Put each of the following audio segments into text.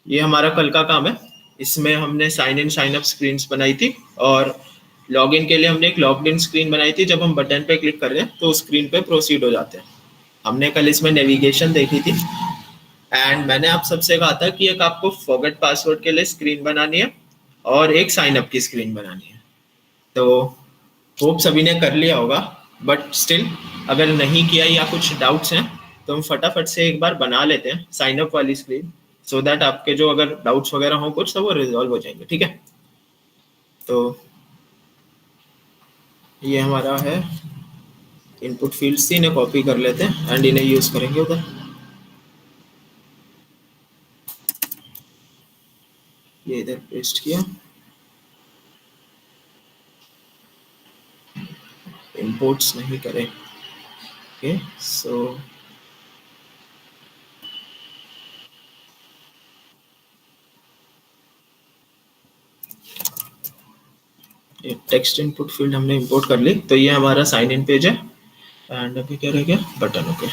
ये हमारा कल का काम है। इसमें हमने sign in sign up screens बनाई थी और लॉगिन के लिए हमने एक लॉग्ड इन स्क्रीन बनाई थी। जब हम बटन पे क्लिक कर रहे हैं तो स्क्रीन पे प्रोसीड हो जाते हैं। हमने कल इसमें नेविगेशन देखी थी एंड मैंने आप सबसे कहा था कि एक आपको फॉरगेट पासवर्ड के लिए स्क्रीन बनानी है और एक साइन अप की स्क्रीन बनानी है। तो होप सभी ने कर लिया होगा, बट स्टिल अगर नहीं किया या कुछ डाउट्स हैं तो हम फटाफट से एक बार बना लेते हैं साइन अप वाली स्क्रीन, सो दैट आपके जो अगर डाउट्स वगैरह हो कुछ तो वो रिजॉल्व हो जाएंगे। ठीक है, तो ये हमारा है इनपुट फील्ड्स थी, इन्हें कॉपी कर लेते हैं एंड इन्हें यूज करेंगे उधर। ये इधर पेस्ट किया, इंपोर्ट्स नहीं करें। ओके, सो टेक्स्ट इनपुट फील्ड हमने इंपोर्ट कर ली। तो ये हमारा साइन इन पेज है एंड अभी क्या रह गया, बटन। ओके,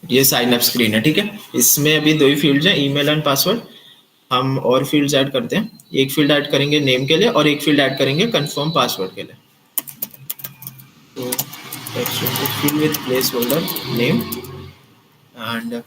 ये साइन अप स्क्रीन है। ठीक है, इसमें अभी दो ही फील्ड्स हैं, ईमेल एंड पासवर्ड। हम और फील्ड्स ऐड करते हैं। एक फील्ड ऐड करेंगे नेम के लिए और एक फील्ड ऐड करेंगे कंफर्म पासवर्ड के लिए। तो text input field with place holder name and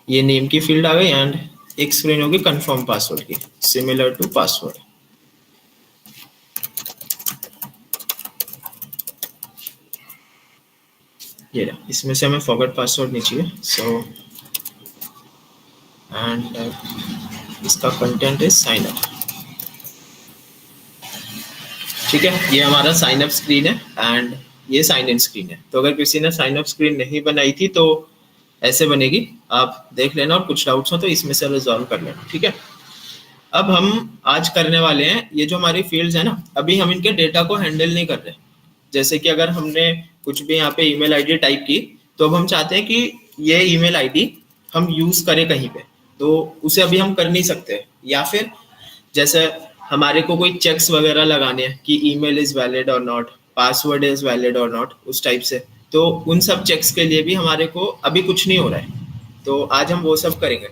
ये नेम की फील्ड आ गई एंड एक स्क्रीन होगी कंफर्म पासवर्ड की, सिमिलर टू पासवर्ड। ये रहा, इसमें से हमें फॉरगेट पासवर्ड नहीं चाहिए। सो एंड इसका कंटेंट इज साइन अप। ठीक है, ये हमारा साइन अप स्क्रीन है एंड ये साइन इन स्क्रीन है। तो अगर किसी ने साइन अप स्क्रीन नहीं बनाई थी तो ऐसे बनेगी, आप देख लेना और कुछ डाउट्स हो तो इसमें से रिजॉल्व कर लेना। ठीक है, अब हम आज करने वाले हैं ये जो हमारी फील्ड्स है ना, अभी हम इनके डेटा को हैंडल नहीं कर रहे। जैसे कि अगर हमने कुछ भी यहाँ पे ईमेल आईडी टाइप की तो अब हम चाहते हैं कि ये ईमेल आईडी हम यूज करें कहीं पे, तो उसे अभी हम कर नहीं सकते। या फिर जैसे हमारे को कोई चेक्स वगैरह लगाने हैं कि ईमेल इज वैलिड और नॉट, पासवर्ड इज वैलिड और नॉट, उस टाइप से, तो उन सब चेक्स के लिए भी हमारे को अभी कुछ नहीं हो रहा है। तो आज हम वो सब करेंगे।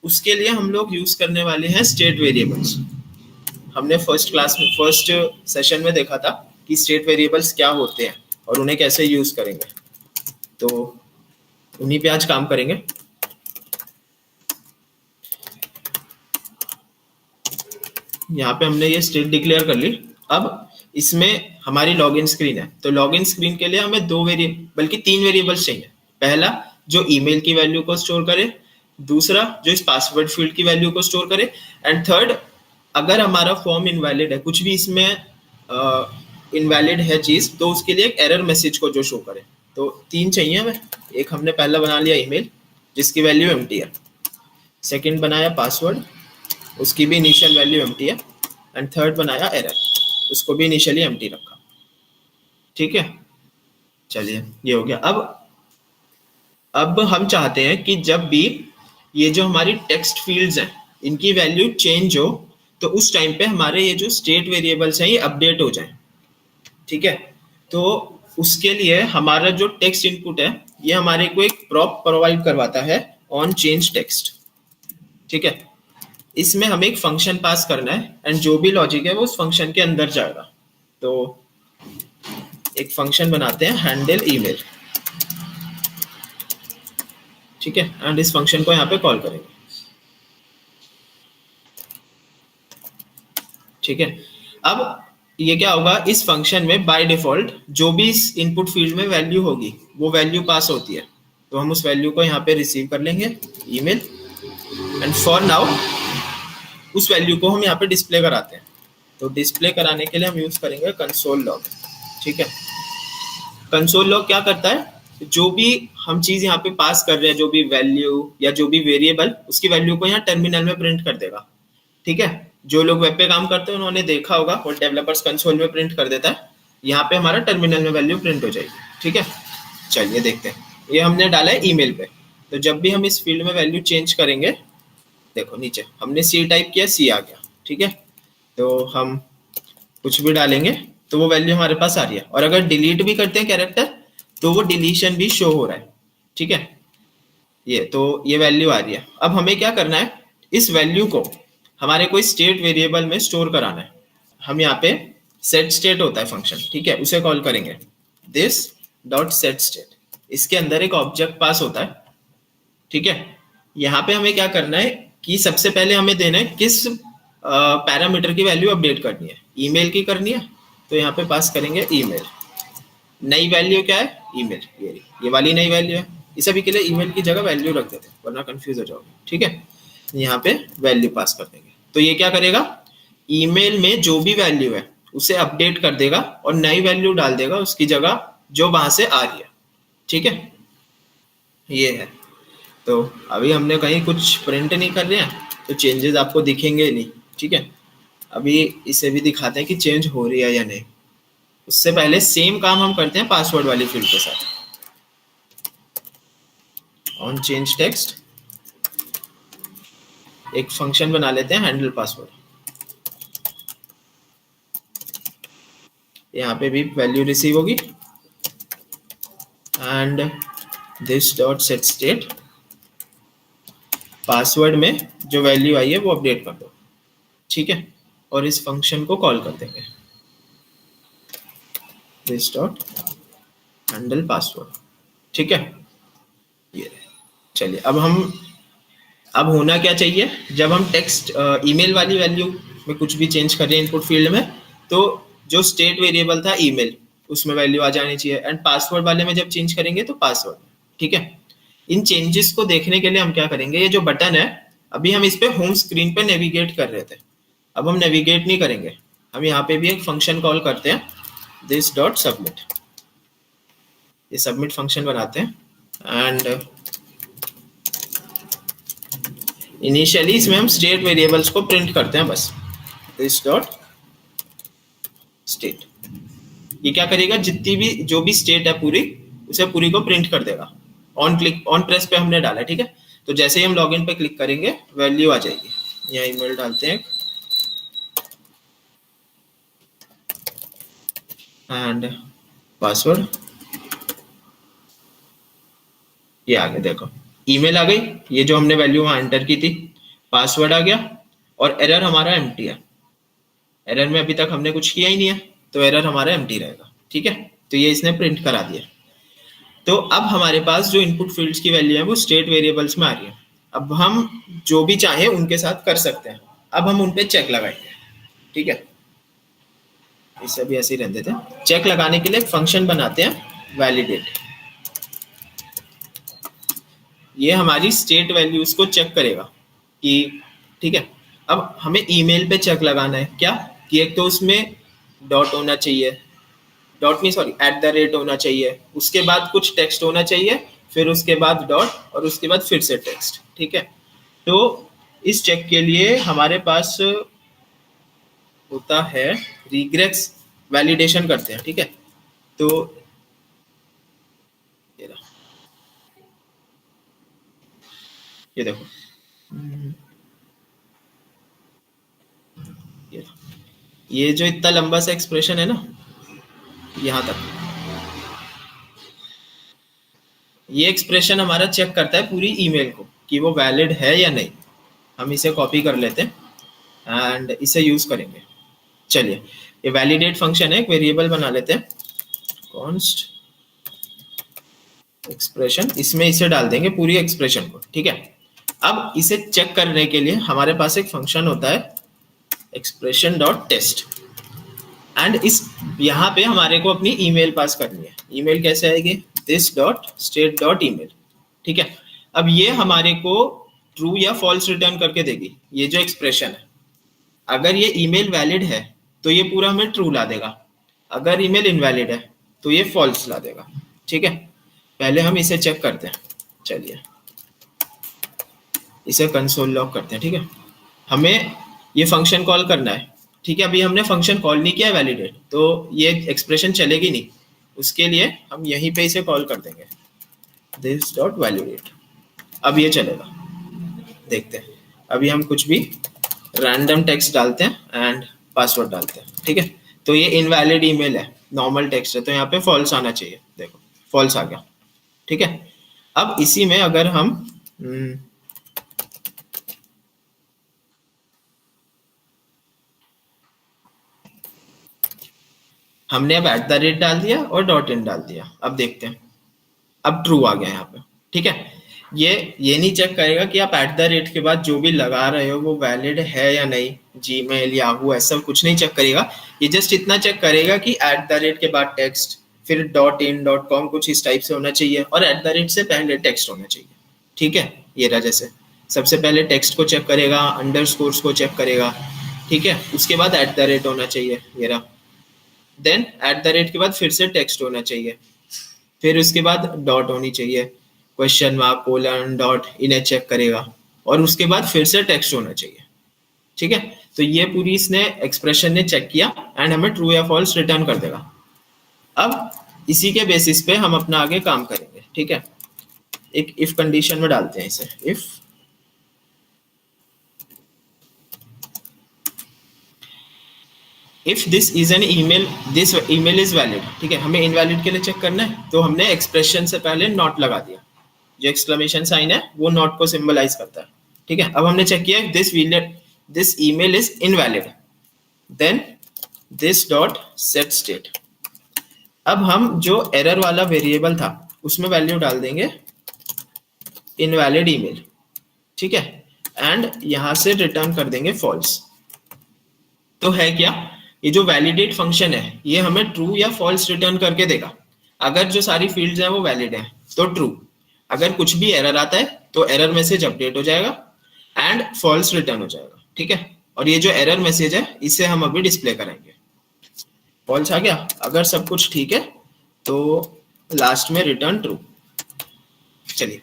उसके लिए हम लोग यूज करने वाले हैं स्टेट वेरिएबल्स। हमने फर्स्ट सेशन में देखा था कि स्टेट वेरिएबल्स क्या होते हैं और उन्हें कैसे यूज करेंगे, तो उन्हीं पे आज काम करेंगे। यहाँ पे हमने ये स्टेट डिक्लेयर कर ली। अब इसमें हमारी लॉगिन स्क्रीन है, तो लॉगिन स्क्रीन के लिए हमें दो वेरिएबल बल्कि तीन वेरिएबल्स चाहिए। पहला जो ईमेल की वैल्यू को स्टोर करे, दूसरा जो इस पासवर्ड फील्ड की वैल्यू को स्टोर करे, एंड थर्ड अगर हमारा फॉर्म इनवैलिड है, कुछ भी इसमें इनवैलिड है चीज, तो उसके लिए एक एरर मैसेज को जो शो करे। तो तीन चाहिए हमें। एक हमने पहला बना लिया ईमेल जिसकी वैल्यू एम्प्टी है, सेकंड बनाया पासवर्ड, उसकी भी इनिशियल वैल्यू एम्प्टी है, एंड थर्ड बनाया एरर, उसको भी इनिशियली एम्प्टी रखा। ठीक है, चलिए ये हो गया। अब हम चाहते हैं कि जब भी ये जो हमारी टेक्स्ट फील्ड्स हैं इनकी वैल्यू चेंज हो तो उस टाइम पे हमारे ये जो स्टेट वेरिएबल्स हैं ये अपडेट हो जाए। ठीक है, तो उसके लिए हमारा जो टेक्स्ट इनपुट है ये हमारे को एक प्रॉप प्रोवाइड करवाता है ऑन चेंज टेक्स्ट। ठीक है, इसमें हमें एक फंक्शन पास करना है एंड जो भी लॉजिक है वो उस फंक्शन के अंदर जाएगा। तो एक फंक्शन बनाते हैं हैंडल ईमेल। ठीक है, एंड इस फंक्शन को यहाँ पे कॉल करेंगे। ठीक है, अब ये क्या होगा, इस फंक्शन में बाय डिफॉल्ट जो भी इस इनपुट फील्ड में वैल्यू होगी वो वैल्यू पास होती है। तो हम उस वैल्यू को यहाँ पे रिसीव कर लेंगे ईमेल, एंड फॉर नाउ उस वैल्यू को हम यहाँ पे डिस्प्ले कराते हैं। तो डिस्प्ले कराने के लिए हम यूज करेंगे कंसोल लॉग। ठीक है, कंसोल लॉग क्या करता है, जो भी हम चीज यहाँ पे पास कर रहे हैं, जो भी वैल्यू या जो भी वेरिएबल, उसकी वैल्यू को यहाँ टर्मिनल में प्रिंट कर देगा। ठीक है, जो लोग वेब पे काम करते हैं उन्होंने देखा होगा और डेवलपर्स कंसोल में प्रिंट कर देता है, यहाँ पे हमारा टर्मिनल में वैल्यू प्रिंट हो जाएगी। ठीक है, चलिए देखते हैं। ये हमने डाला है ईमेल पे, तो जब भी हम इस फील्ड में वैल्यू चेंज करेंगे, देखो नीचे हमने सी टाइप किया, सी आ गया। ठीक है, तो हम कुछ भी डालेंगे तो वो वैल्यू हमारे पास आ रही है, और अगर डिलीट भी करते हैं कैरेक्टर तो वो डिलीशन भी शो हो रहा है। ठीक है, ये तो ये वैल्यू आ रही है। अब हमें क्या करना है, इस वैल्यू को हमारे कोई स्टेट वेरिएबल में स्टोर कराना है। हम यहाँ पे सेट स्टेट होता है फंक्शन, ठीक है, उसे कॉल करेंगे दिस डॉट सेट स्टेट। इसके अंदर एक ऑब्जेक्ट पास होता है। ठीक है, यहाँ पे हमें क्या करना है कि सबसे पहले हमें देना है किस पैरामीटर की वैल्यू अपडेट करनी है। ईमेल की करनी है, तो यहाँ पे पास करेंगे ईमेल। नई वैल्यू क्या है, ईमेल, ये वाली नई वैल्यू है। इस अभी के लिए ईमेल की जगह वैल्यू रख देते हैं, वरना कंफ्यूज हो जाओगे। ठीक है, यहाँ पे वैल्यू पास कर देंगे, तो ये क्या करेगा, ईमेल में जो भी वैल्यू है उसे अपडेट कर देगा और नई वैल्यू डाल देगा उसकी जगह जो वहां से आ रही है। ठीक है, ये है। तो अभी हमने कहीं कुछ प्रिंट नहीं कर रहे हैं तो चेंजेस आपको दिखेंगे नहीं। ठीक है, अभी इसे भी दिखाते हैं कि चेंज हो रही है या नहीं। उससे पहले सेम काम हम करते हैं पासवर्ड वाली फील्ड के साथ। ऑन चेंज टेक्स्ट एक फंक्शन बना लेते हैं हैंडल पासवर्ड। यहाँ पे भी वैल्यू रिसीव होगी and this dot set state, password में जो वैल्यू आई है वो अपडेट कर दो। ठीक है, और इस फंक्शन को कॉल कर देंगे दिस डॉट हैंडल पासवर्ड। ठीक है, ये चलिए अब होना क्या चाहिए, जब हम टेक्स्ट ईमेल वाली वैल्यू में कुछ भी चेंज कर रहे हैं इनपुट फील्ड में, तो जो स्टेट वेरिएबल था ईमेल उसमें वैल्यू आ जानी चाहिए, एंड पासवर्ड वाले में जब चेंज करेंगे तो पासवर्ड। ठीक है, इन चेंजेस को देखने के लिए हम क्या करेंगे, ये जो बटन है अभी हम इस पे होम स्क्रीन पे नेविगेट कर रहे थे, अब हम नेविगेट नहीं करेंगे। हम यहाँ पे भी एक फंक्शन कॉल करते हैं दिस डॉट सबमिट। ये सबमिट फंक्शन बनाते हैं एंड इनिशियली इसमें हम स्टेट वेरिएबल्स को प्रिंट करते हैं बस, दिस डॉट स्टेट। ये क्या करेगा, जितनी भी जो भी स्टेट है पूरी, उसे पूरी को प्रिंट कर देगा। ऑन प्रेस पे हमने डाला। ठीक है, तो जैसे ही हम लॉगिन पे क्लिक करेंगे वैल्यू आ जाएगी। यहाँ ईमेल डालते हैं एंड पासवर्ड, ये आ गया। देखो ईमेल आ गई, ये जो हमने वैल्यू वहां एंटर की थी, पासवर्ड आ गया, और एरर हमारा एम्प्टी है। एरर में अभी तक हमने कुछ किया ही नहीं है, तो एरर हमारा एम्प्टी रहेगा। ठीक है, तो ये इसने प्रिंट करा दिया। तो अब हमारे पास जो इनपुट फील्ड्स की वैल्यू है वो स्टेट वेरिएबल्स में आ रही है। अब हम जो भी चाहे उनके साथ कर सकते हैं। अब हम उन पे चेक लगाएंगे। ठीक है, इसे भी ऐसे ही रहने देते हैं। चेक लगाने के लिए एक फंक्शन बनाते हैं वैलिडेट। ये हमारी स्टेट वैल्यूज को चेक करेगा कि ठीक है। अब हमें ईमेल पे चेक लगाना है क्या, कि एक तो उसमें डॉट होना चाहिए, डॉट नहीं सॉरी @ होना चाहिए, उसके बाद कुछ टेक्स्ट होना चाहिए, फिर उसके बाद डॉट, और उसके बाद फिर से टेक्स्ट। ठीक है, तो इस चेक के लिए हमारे पास होता है रिग्रेस वैलिडेशन करते हैं। ठीक है, तो ये देखो, ये जो इतना लंबा सा एक्सप्रेशन है ना, यहाँ तक, ये एक्सप्रेशन हमारा चेक करता है पूरी ईमेल को कि वो वैलिड है या नहीं। हम इसे कॉपी कर लेते हैं एंड इसे यूज करेंगे। चलिए, ये वैलिडेट फंक्शन है, एक वेरिएबल बना लेते हैं कॉन्स्ट एक्सप्रेशन, इसमें इसे डाल देंगे पूरी एक्सप्रेशन को। ठीक है, अब इसे चेक करने के लिए हमारे पास एक फंक्शन होता है एक्सप्रेशन डॉट टेस्ट, एंड इस यहाँ पे हमारे को अपनी ईमेल पास करनी है। ईमेल कैसे आएगी, this dot state dot email. ठीक है, अब ये हमारे को ट्रू या फॉल्स रिटर्न करके देगी। ये जो एक्सप्रेशन है, अगर ये ईमेल वैलिड है तो ये पूरा हमें ट्रू ला देगा, अगर ईमेल इनवैलिड है तो ये फॉल्स ला देगा। ठीक है, पहले हम इसे चेक करते हैं। चलिए, इसे कंसोल लॉग करते हैं। ठीक है, हमें ये फंक्शन कॉल करना है ठीक है, अभी हमने फंक्शन कॉल नहीं किया है वैलिडेट, तो ये एक्सप्रेशन चलेगी नहीं। उसके लिए हम यहीं पे इसे कॉल कर देंगे दिस डॉट वैलिडेट। अब ये चलेगा, देखते हैं। अभी हम कुछ भी रैंडम टेक्स्ट डालते हैं एंड पासवर्ड डालते हैं, ठीक है। तो ये इनवैलिड ईमेल है, नॉर्मल टेक्स्ट है, तो यहाँ पे फॉल्स आना चाहिए। देखो फॉल्स आ गया, ठीक है। अब इसी में अगर हम हमने अब एट द रेट डाल दिया और डॉट इन डाल दिया। अब देखते हैं, अब ट्रू आ गया यहाँ पे, ठीक है। ये नहीं चेक करेगा कि आप एट द रेट के बाद जो भी लगा रहे हो वो वैलिड है या नहीं, जीमेल याहू ऐसा कुछ नहीं चेक करेगा। ये जस्ट इतना चेक करेगा कि एट द रेट के बाद टेक्स्ट, फिर डॉट इन डॉट कॉम कुछ इस टाइप से होना चाहिए, और एट द रेट से पहले टेक्स्ट होना चाहिए, ठीक है। ये रहा, जैसे सबसे पहले टेक्स्ट को चेक करेगा, अंडरस्कोर्स को चेक करेगा, ठीक है। उसके बाद एट द रेट होना चाहिए, ये रहा। देन एट द रेट के बाद फिर से टेक्स्ट होना चाहिए, फिर उसके बाद डॉट होनी चाहिए, क्वेश्चन मार्क कोलन डॉट, इन्हें चेक करेगा, और उसके बाद फिर से टेक्स्ट होना चाहिए, ठीक है। तो ये पूरी इसने एक्सप्रेशन ने चेक किया एंड हमें ट्रू या फॉल्स रिटर्न कर देगा। अब इसी के बेसिस पे हम अपना आगे काम करेंगे, ठीक है। एक इफ कंडीशन में डालते हैं इसे, if this is an email, this email is valid, ठीक है। हमें इनवैलिड के लिए चेक करना है, तो हमने एक्सप्रेशन से पहले नॉट लगा दिया। जो एक्सक्लेमेशन साइन है वो नॉट को सिंबलाइज करता है, ठीक है। अब हमने चेक किया this email is invalid, then this dot set state. अब हम जो एरर वाला वेरिएबल था उसमें वैल्यू डाल देंगे इनवैलिड ईमेल, ठीक है, एंड यहां से रिटर्न कर देंगे फॉल्स। तो है क्या, ये जो वैलिडेट फंक्शन है ये हमें ट्रू या फॉल्स रिटर्न करके देगा। अगर जो सारी फील्ड्स हैं वो वैलिड हैं तो ट्रू, अगर कुछ भी एरर आता है तो एरर मैसेज अपडेट हो जाएगा एंड फॉल्स रिटर्न हो जाएगा, ठीक है। और ये जो एरर मैसेज है इसे हम अभी डिस्प्ले करेंगे। फॉल्स आ गया, अगर सब कुछ ठीक है तो लास्ट में रिटर्न ट्रू। चलिए,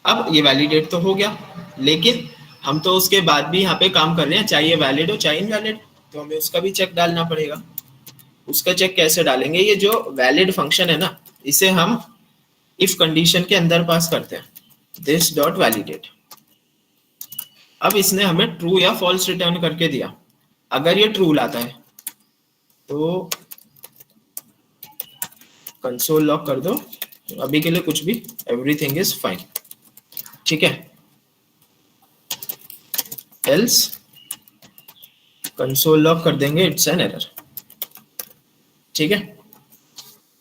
अब ये वैलिडेट तो हो गया, लेकिन हम तो उसके बाद भी यहाँ पे काम कर रहे हैं, चाहे ये वैलिड हो चाहे इनवैलिड, तो हमें उसका भी चेक डालना पड़ेगा। उसका चेक कैसे डालेंगे, ये जो वैलिड फंक्शन है ना, इसे हम इफ कंडीशन के अंदर पास करते हैं, दिस डॉट वैलिडेट। अब इसने हमें ट्रू या फॉल्स रिटर्न करके दिया। अगर ये ट्रू लाता है तो कंसोल लॉग कर दो, अभी के लिए कुछ भी, एवरीथिंग इज फाइन, ठीक है। एल्स कंसोल लॉग कर देंगे इट्स एन एरर, ठीक है।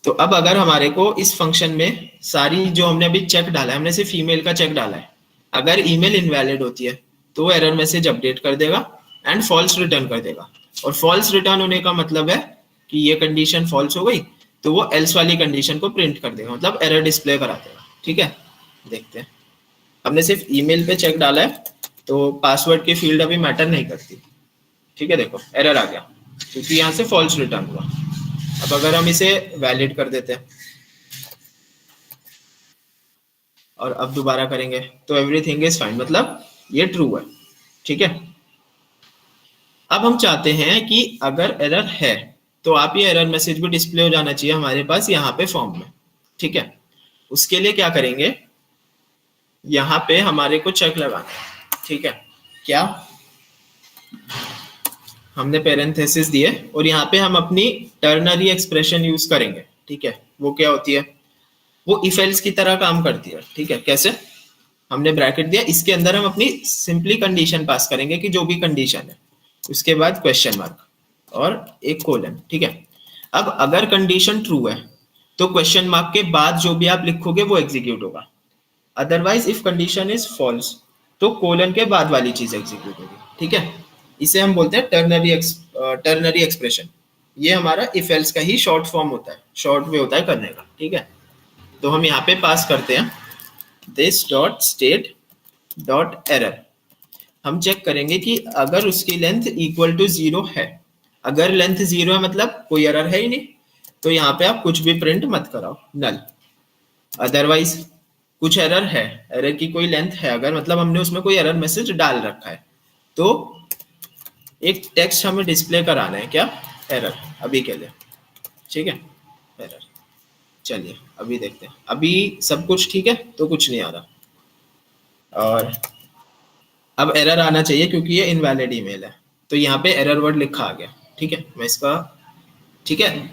तो अब अगर हमारे को इस फंक्शन में सारी जो हमने अभी चेक डाला है, हमने सिर्फ ईमेल का चेक डाला है, अगर ईमेल इनवैलिड होती है तो एरर मैसेज अपडेट कर देगा एंड फॉल्स रिटर्न कर देगा। और फॉल्स रिटर्न होने का मतलब है कि ये कंडीशन फॉल्स हो गई तो वो एल्स वाली कंडीशन को प्रिंट कर देगा, मतलब एरर डिस्प्ले करा देगा, ठीक है। देखते हैं, हमने सिर्फ ईमेल पे चेक डाला है तो पासवर्ड की फील्ड अभी मैटर नहीं करती, ठीक है। देखो एरर आ गया क्योंकि यहाँ से फॉल्स रिटर्न हुआ। अब अगर हम इसे वैलिड कर देते हैं और अब दोबारा करेंगे तो एवरीथिंग इज फाइन, मतलब ये ट्रू है, ठीक है। अब हम चाहते हैं कि अगर एरर है तो आप ये एरर मैसेज भी डिस्प्ले हो जाना चाहिए हमारे पास यहाँ पे फॉर्म में, ठीक है। उसके लिए क्या करेंगे, यहाँ पे हमारे को चेक लगाना है, ठीक है। क्या, हमने पेरेंथेसिस दिए और यहाँ पे हम अपनी टर्नरी एक्सप्रेशन यूज करेंगे, ठीक है। वो क्या होती है, वो इफ एल्स की तरह काम करती है, ठीक है। कैसे, हमने ब्रैकेट दिया, इसके अंदर हम अपनी सिंपली कंडीशन पास करेंगे कि जो भी कंडीशन है, उसके बाद क्वेश्चन मार्क और एक कोलन, ठीक है। अब अगर कंडीशन ट्रू है तो क्वेश्चन मार्क के बाद जो भी आप लिखोगे वो एग्जीक्यूट होगा। Otherwise if condition is false तो कोलन के बाद वाली चीज एग्जीक्यूट होगी, ठीक है। इसे हम बोलते हैं टर्नरी एक्सप्रेशन। ये हमारा इफ एल्स का ही शॉर्ट फॉर्म होता है, शॉर्ट वे होता है करने का, ठीक है। तो हम यहाँ पे पास करते हैं this dot state dot error. हम चेक करेंगे कि अगर उसकी लेंथ इक्वल टू 0 है, अगर लेंथ 0 है मतलब कोई एरर है ही नहीं, तो यहाँ पे आप कुछ भी प्रिंट मत कराओ, नल। अदरवाइज कुछ एरर है, एरर की कोई लेंथ है अगर, मतलब हमने उसमें कोई एरर मैसेज डाल रखा है, तो एक टेक्स्ट हमें डिस्प्ले कराना है, क्या, एरर, अभी के लिए, ठीक है, एरर। चलिए अभी देखते हैं, अभी सब कुछ ठीक है तो कुछ नहीं आ रहा, और अब एरर आना चाहिए क्योंकि ये इनवैलिड ईमेल है, तो यहाँ पे एरर वर्ड लिखा आ गया, ठीक है, मैं इसका, ठीक है।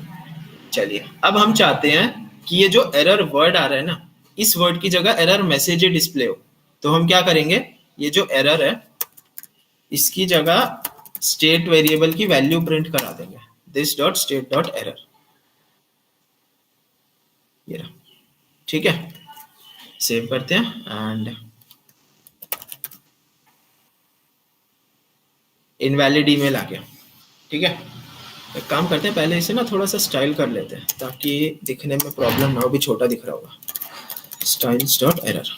चलिए अब हम चाहते हैं कि ये जो एरर वर्ड आ रहा है ना, इस वर्ड की जगह एरर मैसेज डिस्प्ले हो, तो हम क्या करेंगे, ये जो एरर है इसकी जगह स्टेट वेरिएबल की वैल्यू प्रिंट करा देंगे, this dot state dot error, ये रहा, ठीक है। सेव करते हैं एंड इनवैलिड ईमेल आ गया, ठीक है। एक काम करते हैं, पहले इसे ना थोड़ा सा स्टाइल कर लेते हैं ताकि दिखने में प्रॉब्लम ना हो, भी छोटा दिख रहा होगा, स्टाइल्स डॉट एरर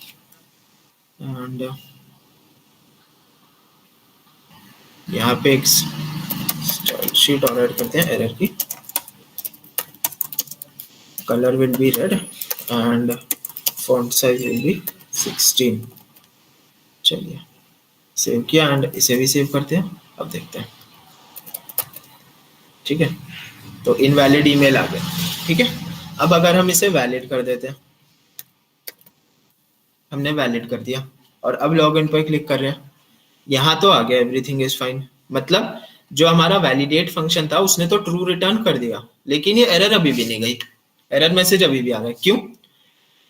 एंड यहाँ पे एक स्टाइल शीट और ऐड करते हैं एरर की, colour will be red and font size will be 16। चलिए सेव किया एंड इसे भी सेव करते हैं, अब देखते हैं, ठीक है। तो इनवैलिड ईमेल आ गया, ठीक है। अब अगर हम इसे वैलिड कर देते हैं, हमने वैलिड कर दिया और अब लॉग इन पर क्लिक कर रहे हैं, यहाँ तो आ गया एवरीथिंग इज फाइन, मतलब जो हमारा वैलिडेट फंक्शन था उसने तो ट्रू रिटर्न कर दिया, लेकिन ये एरर अभी भी नहीं गई, एरर मैसेज अभी भी आ रहा है, क्यों,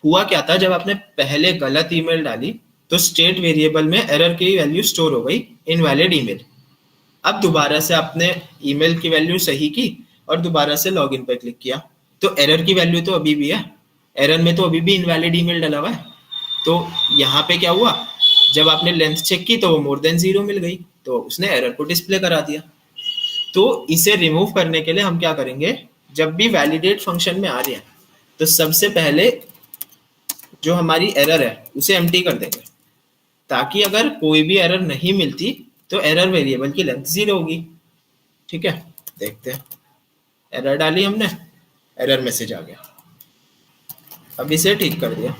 हुआ क्या था, जब आपने पहले गलत ईमेल डाली तो स्टेट वेरिएबल में एरर की वैल्यू स्टोर हो गई, इनवैलिड ईमेल। अब दोबारा से आपने ईमेल की वैल्यू सही की और दोबारा से लॉगिन पर क्लिक किया, तो एरर की वैल्यू तो अभी भी है, एरर में तो अभी भी इनवैलिड ईमेल डाला हुआ है। तो यहाँ पे क्या हुआ, जब आपने लेंथ चेक की तो वो मोर देन 0 मिल गई, तो उसने एरर को डिस्प्ले करा दिया। तो इसे रिमूव करने के लिए हम क्या करेंगे, जब भी वैलिडेट फंक्शन में आ रहे हैं तो सबसे पहले जो हमारी एरर है उसे एम्प्टी कर देंगे, ताकि अगर कोई भी एरर नहीं मिलती तो एरर वेरिएबल की लेंथ 0 होगी, ठीक है। देखते हैं, एरर डाली हमने, एरर मैसेज आ गया, अब इसे ठीक कर दिया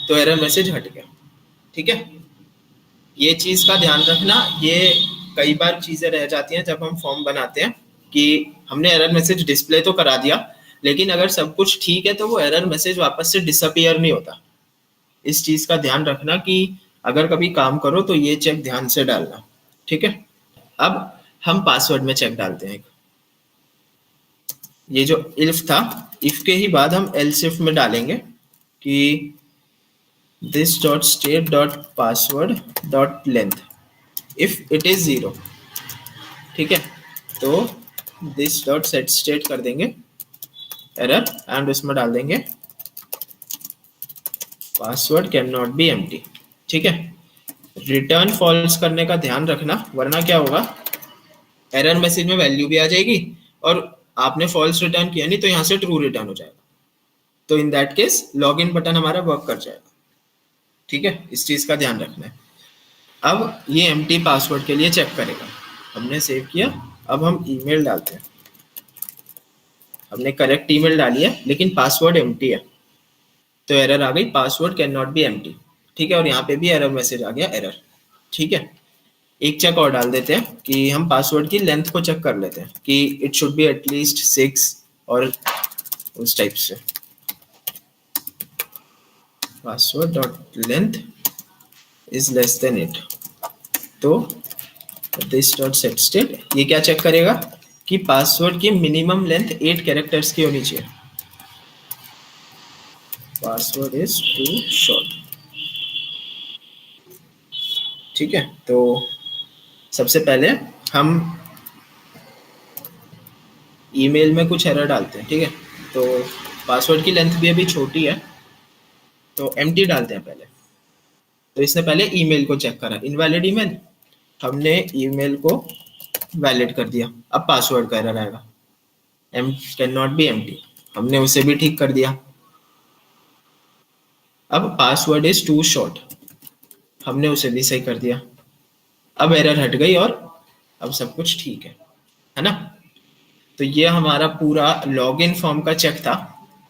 तो एरर मैसेज हट गया, ठीक है। ये चीज का ध्यान रखना, ये कई बार चीजें रह जाती हैं जब हम फॉर्म बनाते हैं कि हमने एरर मैसेज डिस्प्ले तो करा दिया, लेकिन अगर सब कुछ ठीक है तो वो एरर मैसेज वापस से डिसअपीयर नहीं होता। इस चीज का ध्यान रखना कि अगर कभी काम करो तो ये चेक ध्यान से डालना, ठीक है। अब हम पासवर्ड में चेक डालते हैं, ये जो इफ था, इफ के ही बाद हम एल्स इफ में डालेंगे कि this dot state dot password dot length if it is 0, ठीक है। तो this dot set state कर देंगे एरर एंड उसमें डाल देंगे password can not be empty, ठीक है। रिटर्न फॉल्स करने का ध्यान रखना, वरना क्या होगा, एरर मैसेज में वैल्यू भी आ जाएगी और आपने फॉल्स रिटर्न किया नहीं तो यहाँ से ट्रू रिटर्न हो जाएगा, तो in that case log in button हमारा वर्क कर जाएगा, ठीक है। इस चीज का ध्यान रखना है। अब ये एम्प्टी पासवर्ड के लिए चेक करेगा, हमने सेव किया, अब हम ईमेल डालते हैं, हमने करेक्ट ईमेल डाली है लेकिन पासवर्ड एम्प्टी है, तो एरर आ गई, password can not be empty, ठीक है। और यहाँ पे भी एरर मैसेज आ गया, एरर, ठीक है। एक चेक और डाल देते हैं कि हम पासवर्ड की लेंथ को चेक कर लेते हैं कि इट शुड बी एटलीस्ट 6 और उस टाइप से, password dot length is less than 8, तो दिस डॉट सेट स्टेट ये क्या चेक करेगा कि पासवर्ड की मिनिमम लेंथ 8 कैरेक्टर्स की होनी चाहिए, पासवर्ड इज टू शॉर्ट, ठीक है। तो सबसे पहले हम ईमेल में कुछ एरर डालते हैं, ठीक है। तो पासवर्ड की लेंथ भी अभी छोटी है तो एम्प्टी डालते हैं पहले, तो इसने पहले ईमेल को चेक करा, इनवैलिड ईमेल, हमने ईमेल को वैलिड कर दिया, अब पासवर्ड का एरर आएगा, M can not be empty, हमने उसे भी ठीक कर दिया। अब पासवर्ड इज टू शॉर्ट, हमने उसे भी सही कर दिया, अब एरर हट गई और अब सब कुछ ठीक है ना। तो ये हमारा पूरा लॉगिन फॉर्म का चेक था।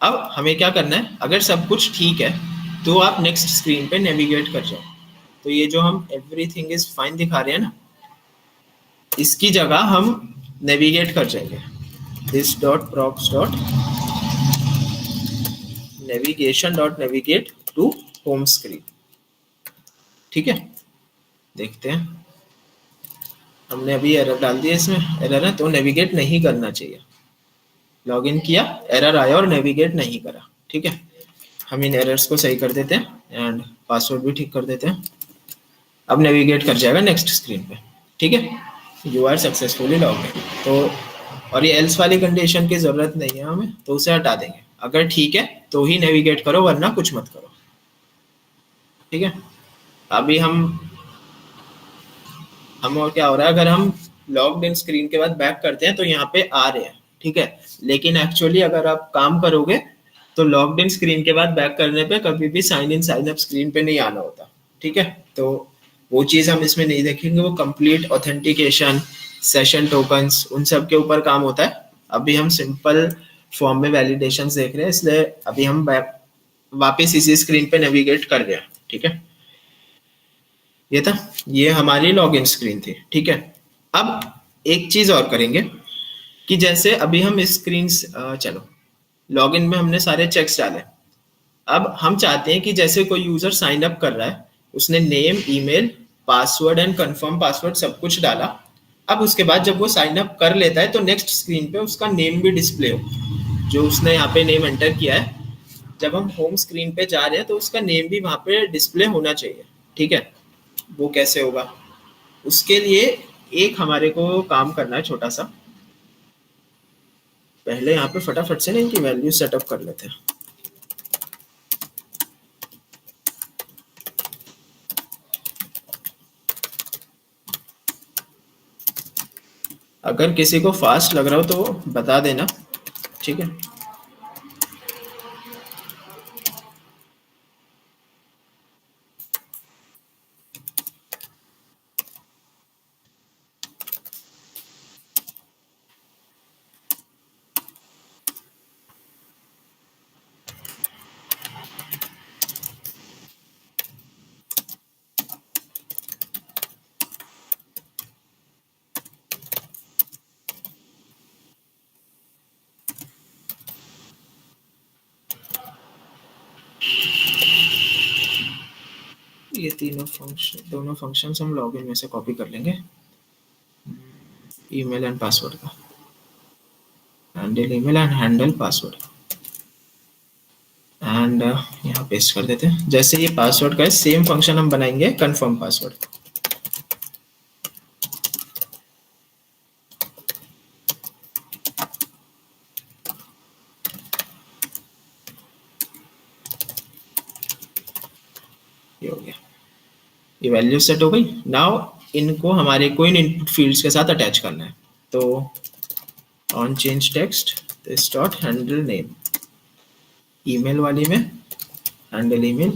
अब हमें क्या करना है, अगर सब कुछ ठीक है तो आप नेक्स्ट स्क्रीन पे नेविगेट कर जाओ, तो ये जो हम एवरीथिंग इज फाइन दिखा रहे हैं ना, इसकी जगह हम नेविगेट कर जाएंगे, this dot props dot navigation dot navigate to home screen. ठीक है, देखते हैं। हमने अभी एरर डाल दिया, इसमें एरर है तो नेविगेट नहीं करना चाहिए। लॉगिन किया, एरर आया और नेविगेट नहीं करा। ठीक है, हम इन एरर्स को सही कर देते हैं एंड पासवर्ड भी ठीक कर देते हैं। अब नेविगेट कर जाएगा नेक्स्ट स्क्रीन पे। ठीक है, you are successfully log in. तो और ये एल्स वाली कंडीशन की जरूरत नहीं है हमें, तो उसे हटा देंगे। अगर ठीक है तो ही नेविगेट करो, वरना कुछ मत करो। ठीक है, अभी हम और क्या हो रहा है, अगर हम लॉग्ड इन स्क्रीन के बाद बैक करते हैं तो यहाँ पे आ रहे हैं। ठीक है, लेकिन एक्चुअली अगर आप काम करोगे तो लॉग्ड इन स्क्रीन के बाद बैक करने पे कभी भी sign in sign up screen पे नहीं आना होता। ठीक है, तो वो चीज हम इसमें नहीं देखेंगे। वो कंप्लीट ऑथेंटिकेशन, सेशन टोकन्स, उन सब के ऊपर काम होता है। अभी हम सिंपल फॉर्म में वैलिडेशन देख रहे हैं, इसलिए अभी हम बैक वापस इसी स्क्रीन पे नेविगेट कर रहे हैं। ठीक है, ये था, ये हमारी लॉगिन स्क्रीन थी। ठीक है, अब एक चीज और करेंगे कि जैसे अभी हम स्क्रीन, चलो लॉगिन में हमने सारे चेक्स डाले। अब हम चाहते हैं कि जैसे कोई यूजर साइन अप कर रहा है, उसने name, email, password and confirm password सब कुछ डाला। अब उसके बाद जब वो साइन अप कर लेता है तो नेक्स्ट स्क्रीन पे उसका नेम भी डिस्प्ले हो, जो उसने यहाँ पे नेम एंटर किया है। जब हम होम स्क्रीन पे जा रहे हैं तो उसका नेम भी वहां पे डिस्प्ले होना चाहिए। ठीक है, वो कैसे होगा, उसके लिए एक हमारे को काम करना है छोटा सा। पहले यहाँ पे फटाफट से ना इनकी वैल्यू सेटअप कर लेते हैं। अगर किसी को फास्ट लग रहा हो तो बता देना। ठीक है, ये दोनों फंक्शंस हम लॉगिन में से कॉपी कर लेंगे। ईमेल एंड पासवर्ड का, handle email and handle password, and यहाँ पेस्ट कर देते हैं। जैसे ये पासवर्ड का है, सेम फंक्शन हम बनाएंगे कंफर्म पासवर्ड। ये हो गया, ये वैल्यू सेट हो गई। नाउ इनको हमारे को इन इनपुट फील्ड्स के साथ अटैच करना है। तो on change text this dot handle name, email वाली में handle email,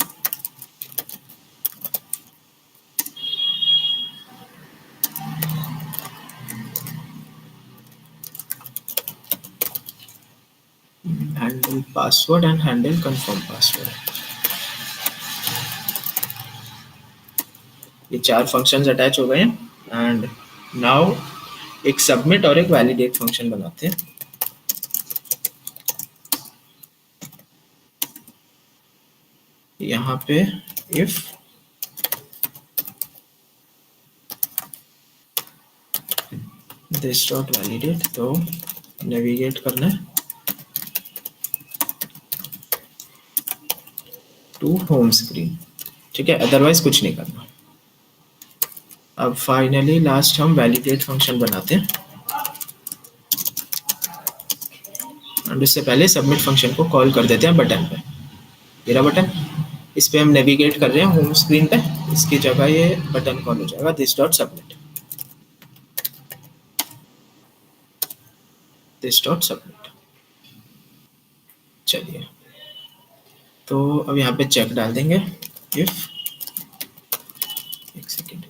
handle password and handle confirm password. ये चार फंक्शंस अटैच हो गए हैं। एंड नाउ एक सबमिट और एक वैलिडेट फंक्शन बनाते हैं। यहाँ पे इफ दिस डॉट वैलिडेट, तो नेविगेट करना है टू होम स्क्रीन। ठीक है, अदरवाइज कुछ नहीं करना। अब फाइनली लास्ट हम वैलिडेट फंक्शन बनाते हैं, एंड उससे पहले सबमिट फंक्शन को कॉल कर देते हैं बटन पे। मेरा बटन, इस पे हम नेविगेट कर रहे हैं होम स्क्रीन पे, इसकी जगह ये बटन कॉल हो जाएगा this dot submit, this dot submit. चलिए, तो अब यहाँ पे चेक डाल देंगे, इफ, एक सेकेंड,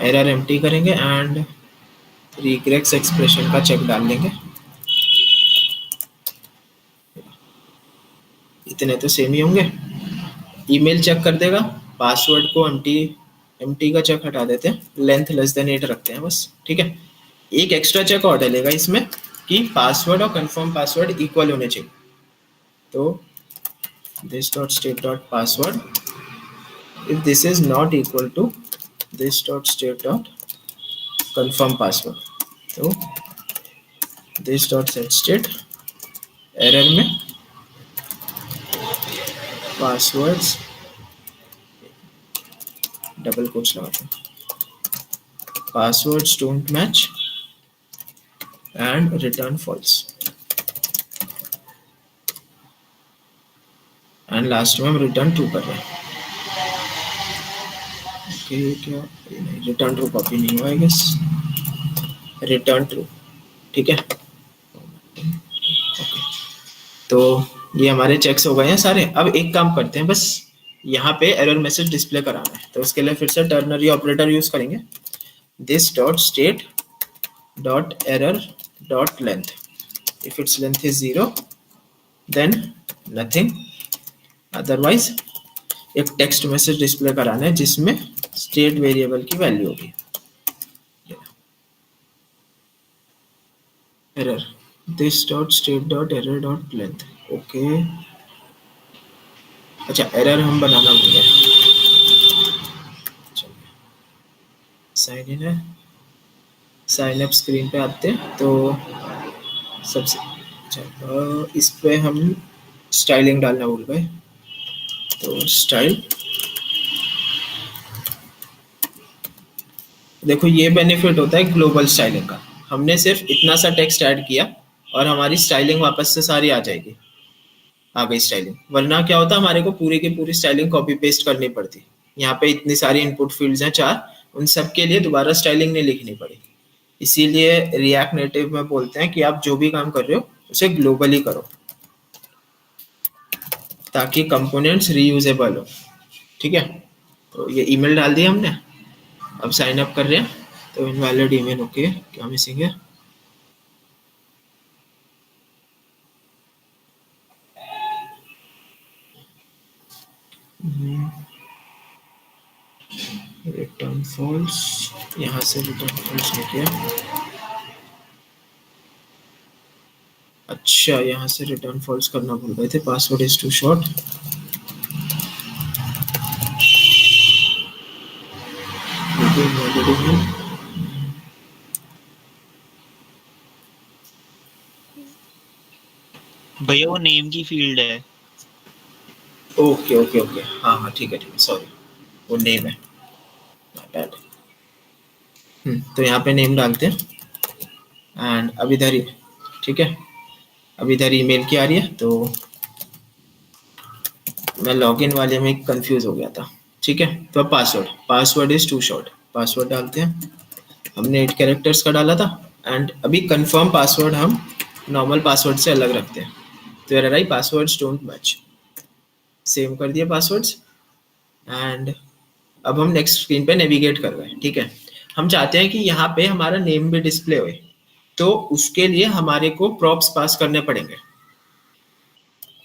एरर एम्प्टी करेंगे एंड रिग्रेक्स एक्सप्रेशन का चेक डाल देंगे। इतने तो सेम ही होंगे। ईमेल चेक कर देगा, पासवर्ड को एम्प्टी का चेक हटा देते हैं, लेंथ लेस देन 8 रखते हैं बस, ठीक है। एक एक्स्ट्रा चेक और डलेगा इसमें कि पासवर्ड और कंफर्म पासवर्ड इक्वल होने चाहिए। तो this dot state dot password, if this is not equal to this dot state dot confirm password, तो this dot set state error में पासवर्ड्स डबल कोट्स लगाते हैं, passwords don't match and return false, and last में हम return true कर रहे हैं। Okay क्या नहीं, रिटर्न ट्रू कॉपी नहीं हुआ, आई गेस रिटर्न ट्रू, ठीक है। ओके, तो ये हमारे चेक्स हो गए हैं सारे। अब एक काम करते हैं, बस यहाँ पे एरर मैसेज डिस्प्ले कराना है, तो उसके लिए फिर से टर्नरी ऑपरेटर यूज करेंगे। This dot state dot error dot length, if it's length is 0 then nothing, otherwise एक टेक्स्ट मैसेज डिस्प्ले कराना है जिसमें स्टेट वेरिएबल की वैल्यू होगी। Error this dot state dot error dot length, okay. अच्छा error हम बनाना भूल गए, साइन इन है, साइन अप स्क्रीन पे आते हैं तो सबसे अच्छा इस पे हम स्टाइलिंग डालना भूल गए, तो स्टाइल, देखो ये बेनिफिट होता है ग्लोबल स्टाइलिंग का, हमने सिर्फ इतना सा टेक्स्ट ऐड किया और हमारी स्टाइलिंग वापस से सारी आ जाएगी, आ गई स्टाइलिंग। वरना क्या होता, हमारे को पूरी की पूरी स्टाइलिंग कॉपी पेस्ट करनी पड़ती। यहाँ पे इतनी सारी इनपुट फील्ड्स हैं 4, उन सब के लिए दोबारा स्टाइलिंग नहीं लिखनी पड़ी। इसीलिए रिएक्ट नेटिव में बोलते हैं कि आप जो भी काम कर रहे हो उसे ग्लोबली करो, ताकि कंपोनेंट्स रीयूजेबल हो, ठीक है। तो ये ईमेल डाल दिया हमने, अब साइन अप कर रहे हैं, तो इनवैलिड ईमेल, ओके क्या मिसिंग है, रिटर्न फॉल्स, यहाँ से रिटर्न फॉल्स नहीं किया, अच्छा यहाँ से रिटर्न फॉल्स करना भूल गए थे, पासवर्ड इज टू शॉर्ट, भैया वो नेम की फील्ड है। ओके ओके ओके, हाँ हाँ ठीक है सॉरी, वो नेम है, बैड। तो यहाँ पे नेम डालते हैं, एंड अब इधर ही, ठीक है, अब इधर ईमेल की आ रही है, तो मैं लॉगिन वाले में कंफ्यूज हो गया था, ठीक है। तो अब password is too short, password डालते हैं, हमने 8 कैरेक्टर्स का डाला था, एंड अभी कंफर्म पासवर्ड हम नॉर्मल पासवर्ड से अलग रखते हैं, तो error I passwords don't match, save कर दिया पासवर्ड्स, एंड अब हम नेक्स्ट स्क्रीन पे नेविगेट कर रहे हैं, ठीक है। हम चाहते हैं कि यहाँ पे हमारा नेम भी डिस्प्ले होए, तो उसके लिए हमारे को प्रॉप्स पास करने पड़ेंगे।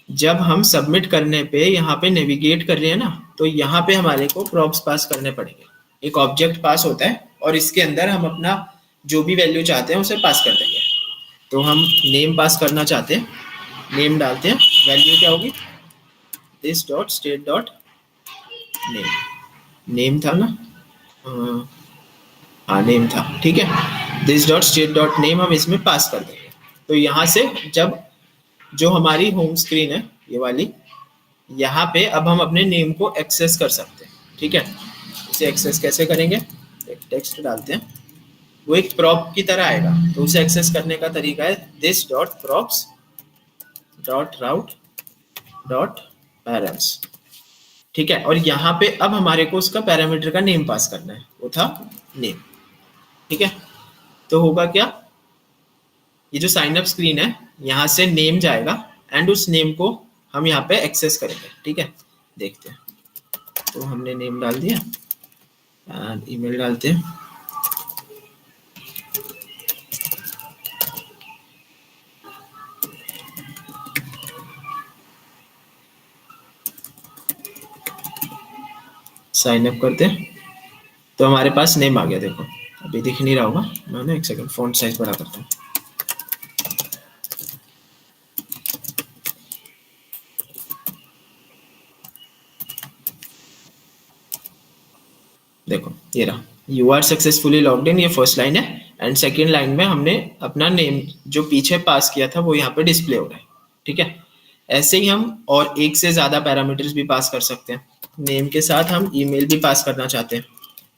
जब हम सबमिट करने पे यहाँ पे नेविगेट कर रहे हैं ना, तो यहाँ पे हमारे को प्रॉप्स पास करने पड़ेंगे। एक ऑब्जेक्ट पास होता है और इसके अंदर हम अपना जो भी वैल्यू चाहते हैं उसे पास कर देंगे। तो हम नेम पास करना चाहते हैं, नेम डालते हैं, वैल्यू क्या होगी, this dot state dot name, name था ना, हाँ नेम था, ठीक है। This dot state dot name हम इसमें पास कर देंगे। तो यहाँ से जब जो हमारी होम स्क्रीन है ये वाली, यहाँ पे अब हम अपने नेम को एक्सेस कर सकते हैं, ठीक है। इसे एक्सेस कैसे करेंगे, एक टेक्स्ट डालते हैं, वो एक प्रॉप की तरह आएगा, तो उसे एक्सेस करने का तरीका है this dot props dot route dot parents, ठीक है। और यहाँ पे अब हमारे को उसका पैरामीटर का नेम पास करना है, वो था नेम, ठीक है। तो होगा क्या, ये जो साइन अप स्क्रीन है यहाँ से नेम जाएगा, एंड उस नेम को हम यहाँ पे एक्सेस करेंगे, ठीक है। देखते हैं, तो हमने नेम डाल दिया, एंड ईमेल डालते हैं, साइन अप करते हैं तो हमारे पास नेम आ गया। देखो अभी दिख नहीं रहा होगा, मैं ना एक सेकंड फॉन्ट साइज बड़ा करता हूँ। देखो ये रहा, you are successfully logged in, ये फर्स्ट लाइन है। एंड सेकेंड लाइन में हमने अपना नेम जो पीछे पास किया था वो यहाँ पे डिस्प्ले हो रहा है। ठीक है, ऐसे ही हम और एक से ज्यादा पैरामीटर्स भी पास कर सकते हैं। नेम के साथ हम ईमेल भी पास करना चाहते हैं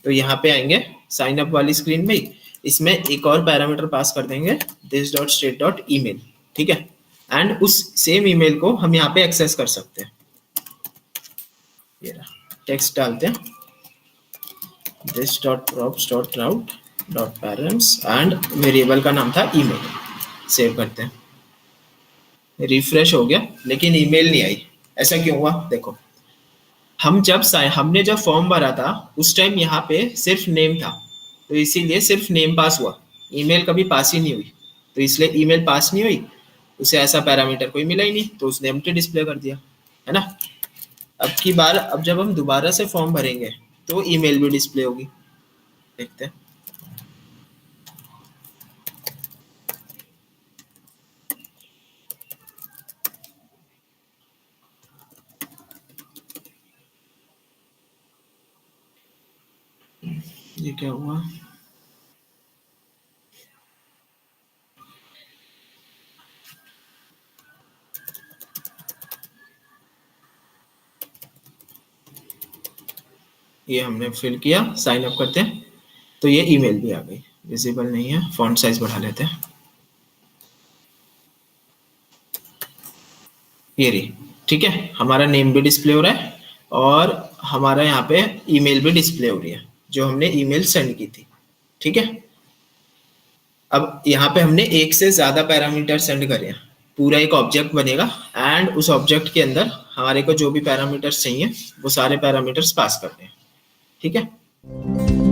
तो यहाँ पे आएंगे साइन अप वाली स्क्रीन में, इसमें एक और पैरामीटर पास कर देंगे this dot state dot email. ठीक है, एंड उस सेम ईमेल को हम यहाँ पे एक्सेस कर सकते हैं। ये रहा, टेक्स्ट डालते हैं this.props.route.parents एंड वेरिएबल का नाम था ईमेल। सेव करते हैं, रिफ्रेश हो गया लेकिन ईमेल नहीं आई। ऐसा क्यों हुआ? देखो हमने जब फॉर्म भरा था उस टाइम यहाँ पे सिर्फ नेम था, तो इसीलिए सिर्फ नेम पास हुआ, ईमेल कभी पास ही नहीं हुई। तो इसलिए ईमेल पास नहीं हुई, उसे ऐसा पैरामीटर कोई मिला ही नहीं, तो उसने एम्प्टी डिस्प्ले कर दिया, है ना। अब की बार अब जब हम दोबारा से फॉर्म भरेंगे तो ईमेल भी डिस्प्ले होगी। देखते हैं। ये क्या हुआ? ये हमने फिल किया, साइन अप करते हैं तो ये ईमेल भी आ गई। विजिबल नहीं है, फॉन्ट साइज बढ़ा लेते हैं। ये रही, ठीक है, हमारा नेम भी डिस्प्ले हो रहा है और हमारा यहाँ पे ईमेल भी डिस्प्ले हो रही है जो हमने ईमेल सेंड की थी। ठीक है, अब यहाँ पे हमने एक से ज्यादा पैरामीटर सेंड करे हैं, पूरा एक ऑब्जेक्ट बनेगा एंड उस ऑब्जेक्ट के अंदर हमारे को जो भी पैरामीटर्स चाहिए वो सारे पैरामीटर्स पास करने हैं। ठीक है।